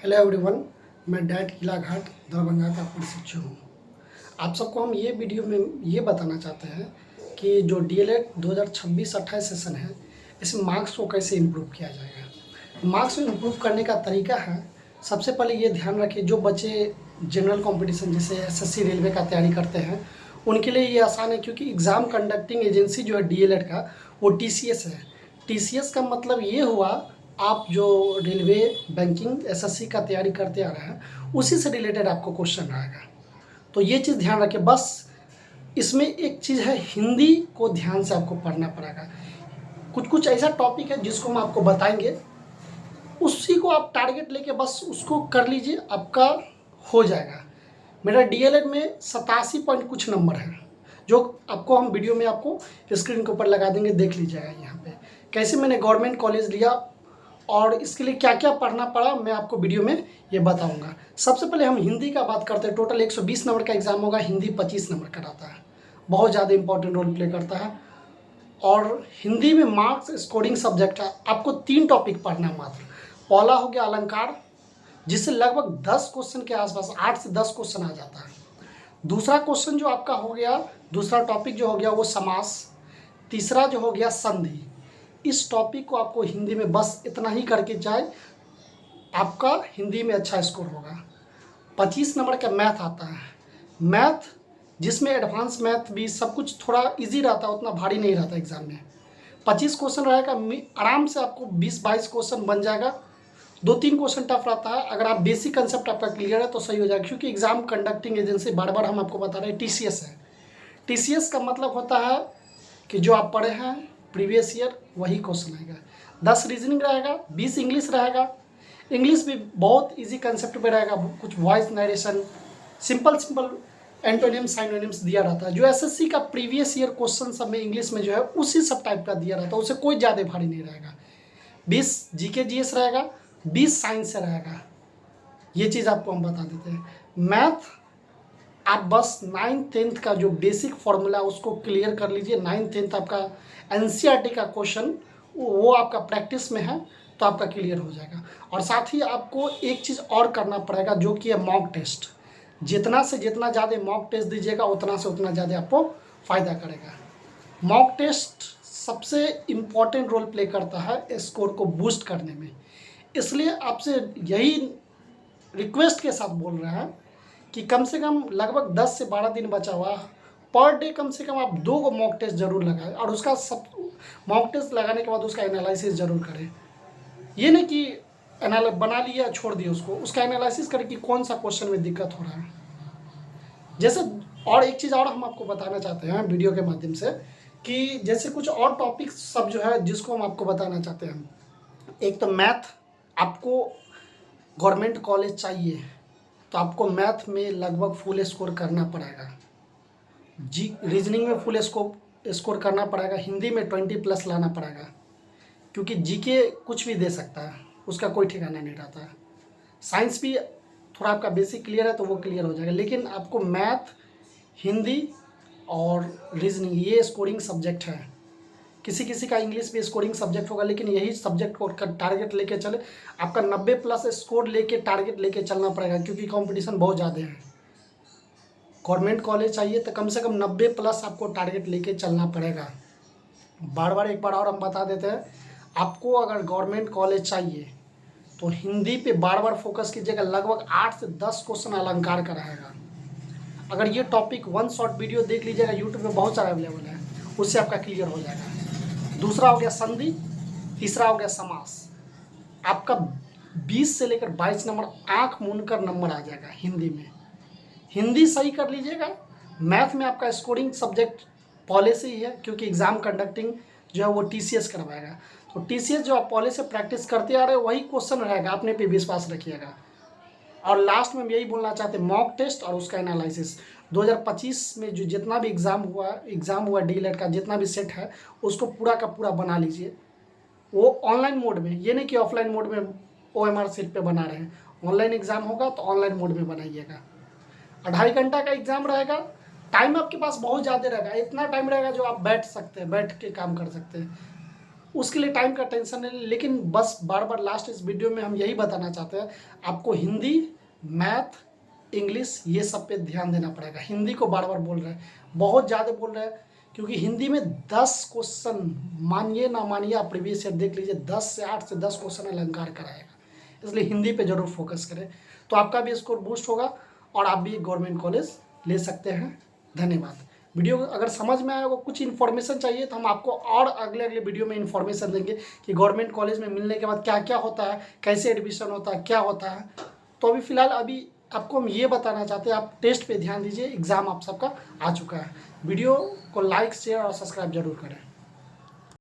Hello everyone, मैं that किला घाट दरभंगा का प्रशिक्षु हूँ। आप सबको हम ये वीडियो में ये बताना चाहते हैं कि जो डीएलएड 2026-28 सेशन है, इसमें मार्क्स को कैसे इम्प्रूव किया जाएगा। मार्क्स को इम्प्रूव करने का तरीका है, सबसे पहले ये ध्यान रखिए, जो बच्चे जनरल कंपटीशन जैसे एसएससी रेलवे का तैयारी करते हैं उनके लिए ये आसान है, क्योंकि एग्ज़ाम कंडक्टिंग एजेंसी जो है डीएलएड का, वो टीसीएस है। टीसीएस का मतलब ये हुआ, आप जो रेलवे बैंकिंग एसएससी का तैयारी करते आ रहे हैं उसी से रिलेटेड आपको क्वेश्चन आएगा। तो ये चीज़ ध्यान रखें। बस इसमें एक चीज़ है, हिंदी को ध्यान से आपको पढ़ना पड़ेगा। कुछ कुछ ऐसा टॉपिक है जिसको हम आपको बताएंगे, उसी को आप टारगेट लेके बस उसको कर लीजिए, आपका हो जाएगा। मेरा डीएलएड में 87 पॉइंट कुछ नंबर है, जो आपको हम वीडियो में आपको स्क्रीन के ऊपर लगा देंगे, देख लीजिएगा यहाँ पे कैसे मैंने गवर्नमेंट कॉलेज लिया और इसके लिए क्या क्या पढ़ना पड़ा, मैं आपको वीडियो में ये बताऊंगा। सबसे पहले हम हिंदी का बात करते हैं। टोटल 120 नंबर का एग्जाम होगा, हिंदी 25 नंबर का रहता है, बहुत ज़्यादा इंपॉर्टेंट रोल प्ले करता है। और हिंदी में मार्क्स स्कोरिंग सब्जेक्ट है, आपको 3 टॉपिक पढ़ना मात्र। पहला हो गया अलंकार, जिससे लगभग 10 क्वेश्चन के आसपास, 8 से 10 क्वेश्चन आ जाता है। दूसरा क्वेश्चन जो आपका हो गया, दूसरा टॉपिक जो हो गया वो समास। तीसरा जो हो गया संधि। इस टॉपिक को आपको हिंदी में बस इतना ही करके जाए, आपका हिंदी में अच्छा स्कोर होगा। 25 नंबर का मैथ आता है, मैथ जिसमें एडवांस मैथ भी सब कुछ थोड़ा इजी रहता है, उतना भारी नहीं रहता एग्जाम में। 25 क्वेश्चन रहेगा, आराम से आपको 20-22 क्वेश्चन बन जाएगा। 2-3 क्वेश्चन टफ रहता है, अगर आप बेसिक कंसेप्ट आपका क्लियर है तो सही हो जाएगा। क्योंकि एग्जाम कंडक्टिंग एजेंसी बार बार हम आपको बता रहे हैं टीसीएस है। टीसीएस का मतलब होता है कि जो आप पढ़े हैं प्रीवियस ईयर वही क्वेश्चन आएगा। 10 रीजनिंग रहेगा, 20 इंग्लिश रहेगा। इंग्लिश भी बहुत इजी कंसेप्ट पे रहेगा, कुछ voice narration, simple antonyms synonyms दिया रहता है। जो एसएससी का प्रीवियस ईयर क्वेश्चन सब में इंग्लिश में जो है उसी सब टाइप का दिया रहता है, उससे कोई ज़्यादा भारी नहीं रहेगा। 20 जीके जीएस रहेगा, 20 साइंस से रहेगा। ये चीज़ आपको हम बता देते हैं। मैथ आप बस 9th-10th का जो बेसिक फॉर्मूला उसको क्लियर कर लीजिए। 9th-10th आपका एनसीईआरटी का क्वेश्चन वो आपका प्रैक्टिस में है तो आपका क्लियर हो जाएगा। और साथ ही आपको एक चीज़ और करना पड़ेगा, जो कि है मॉक टेस्ट। जितना से जितना ज़्यादा मॉक टेस्ट दीजिएगा उतना से उतना ज़्यादा आपको फ़ायदा करेगा। मॉक टेस्ट सबसे इम्पॉर्टेंट रोल प्ले करता है स्कोर को बूस्ट करने में। इसलिए आपसे यही रिक्वेस्ट के साथ बोल रहे हैं कि कम से कम लगभग 10 से 12 दिन बचा हुआ, पर डे कम से कम आप 2 मॉक टेस्ट जरूर लगाएं, और उसका सब मॉक टेस्ट लगाने के बाद उसका एनालिसिस जरूर करें। ये नहीं कि बना लिया छोड़ दिया उसको, उसका एनालिसिस करें कि कौन सा क्वेश्चन में दिक्कत हो रहा है। जैसे और एक चीज़ और हम आपको बताना चाहते हैं वीडियो के माध्यम से, कि जैसे कुछ और टॉपिक सब जो है जिसको हम आपको बताना चाहते हैं। एक तो मैथ, आपको गवर्नमेंट कॉलेज चाहिए तो आपको मैथ में लगभग फुल स्कोर करना पड़ेगा। रीजनिंग में फुल स्कोर करना पड़ेगा। हिंदी में 20+ लाना पड़ेगा, क्योंकि जीके कुछ भी दे सकता है, उसका कोई ठिकाना नहीं रहता है। साइंस भी थोड़ा आपका बेसिक क्लियर है तो वो क्लियर हो जाएगा, लेकिन आपको मैथ, हिंदी और रीजनिंग ये स्कोरिंग सब्जेक्ट है। किसी किसी का इंग्लिश भी स्कोरिंग सब्जेक्ट होगा, लेकिन यही सब्जेक्ट को टारगेट लेके चले। आपका 90+ स्कोर लेके टारगेट लेके चलना पड़ेगा, क्योंकि कंपटीशन बहुत ज़्यादा है। गवर्नमेंट कॉलेज चाहिए तो कम से कम 90+ आपको टारगेट लेके चलना पड़ेगा। बार बार एक बार और हम बता देते हैं, आपको अगर गवर्नमेंट कॉलेज चाहिए तो हिंदी पे बार बार फोकस कीजिएगा। लगभग 8 से 10 क्वेश्चन अलंकार का रहेगा। अगर ये टॉपिक 1 शॉर्ट वीडियो देख लीजिएगा, यूट्यूब में बहुत सारा अवेलेबल है, उससे आपका क्लियर हो जाएगा। दूसरा हो गया संधि, तीसरा हो गया समास। आपका 20 से लेकर 22 नंबर आंख मूंद कर नंबर आ जाएगा हिंदी में। हिंदी सही कर लीजिएगा। मैथ में आपका स्कोरिंग सब्जेक्ट पहले से ही है, क्योंकि एग्ज़ाम कंडक्टिंग जो है वो टीसीएस करवाएगा। तो टीसीएस जो आप पहले से प्रैक्टिस करते आ रहे हो वही क्वेश्चन रहेगा, अपने पे विश्वास रखिएगा। और लास्ट में हम यही बोलना चाहते हैं, मॉक टेस्ट और उसका एनालिसिस 2025 में जो जितना भी एग्ज़ाम हुआ डीएलएड का जितना भी सेट है, उसको पूरा का पूरा बना लीजिए। वो ऑनलाइन मोड में, ये नहीं कि ऑफलाइन मोड में ओएमआर सीट पे बना रहे हैं। ऑनलाइन एग्ज़ाम होगा तो ऑनलाइन मोड में बनाइएगा। 2.5 घंटा का एग्ज़ाम रहेगा। टाइम आपके पास बहुत ज़्यादा रहेगा, इतना टाइम रहेगा जो आप बैठ सकते हैं, बैठ के काम कर सकते हैं। उसके लिए टाइम का टेंशन नहीं, लेकिन बस बार बार लास्ट इस वीडियो में हम यही बताना चाहते हैं, आपको हिंदी, मैथ, इंग्लिश ये सब पे ध्यान देना पड़ेगा। हिंदी को बार बार बोल रहे हैं, बहुत ज़्यादा बोल रहे हैं, क्योंकि हिंदी में 10 क्वेश्चन, मानिए ना मानिए, आप प्रीवियस ईयर देख लीजिए, 8 से 10 क्वेश्चन अलंकार कराएगा, इसलिए हिंदी पे जरूर फोकस करें, तो आपका भी स्कोर बूस्ट होगा और आप भी गवर्नमेंट कॉलेज ले सकते हैं। धन्यवाद। वीडियो अगर समझ में आया होगा, कुछ इन्फॉर्मेशन चाहिए तो हम आपको और अगले अगले वीडियो में इन्फॉर्मेशन देंगे कि गवर्नमेंट कॉलेज में मिलने के बाद क्या क्या होता है, कैसे एडमिशन होता है, क्या होता है। तो अभी फ़िलहाल आपको हम ये बताना चाहते हैं, आप टेस्ट पे ध्यान दीजिए, एग्ज़ाम आप सबका आ चुका है। वीडियो को लाइक, शेयर और सब्सक्राइब जरूर करें।